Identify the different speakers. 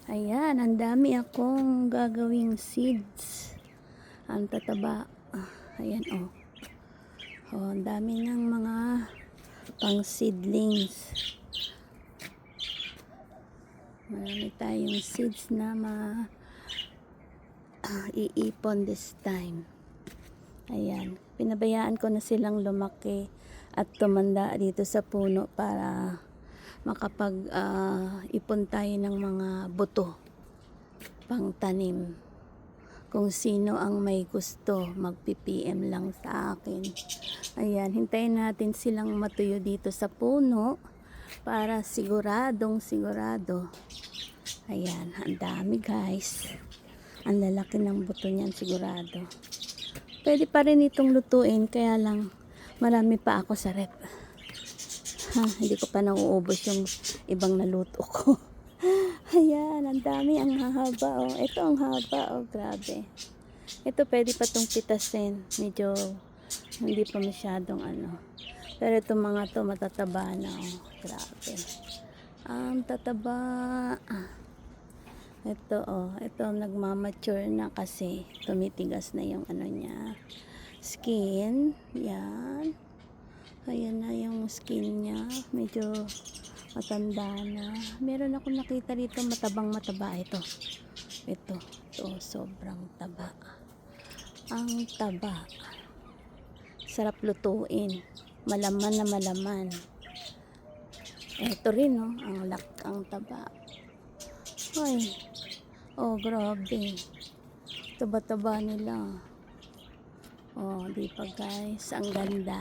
Speaker 1: Ayan, ang dami akong gagawing seeds. Ang tataba. Ayan, oh. Oh, ang dami ng mga pang seedlings. Marami tayong seeds na iipon this time. Ayan, pinabayaan ko na silang lumaki at tumanda dito sa puno para makapag ipon tayo ng mga buto pang tanim. Kung sino ang may gusto, mag-PPM lang sa akin. Ayan, hintayin natin silang matuyo dito sa puno para siguradong sigurado. Ayan, ang dami guys. Ang lalaki ng buto niyan sigurado. Pwede pa rin itong lutuin, kaya lang marami pa ako sa rep. Hindi ko pa nauubos yung ibang naluto ko. Ayan, ang dami, ang haba, oh. Ito ang haba, oh, grabe. Ito pwede pa tong pitasin. Medyo hindi pa masyadong ano. Pero itong mga to matataba na, oh. Grabe. Ang tataba. Ito, oh. Ito nagmamature na kasi tumitigas na yung ano niya. Skin. Yan. Ayan na yung skin niya. Medyo matanda na. Meron ako nakita dito matabang mataba. Ito. Ito. Sobrang taba. Ang taba. Sarap lutuin. Malaman na malaman. Ito rin, oh. Ang taba. Ay. Oh, grabe. Taba-taba nila. Oh, di pa guys. Ang ganda.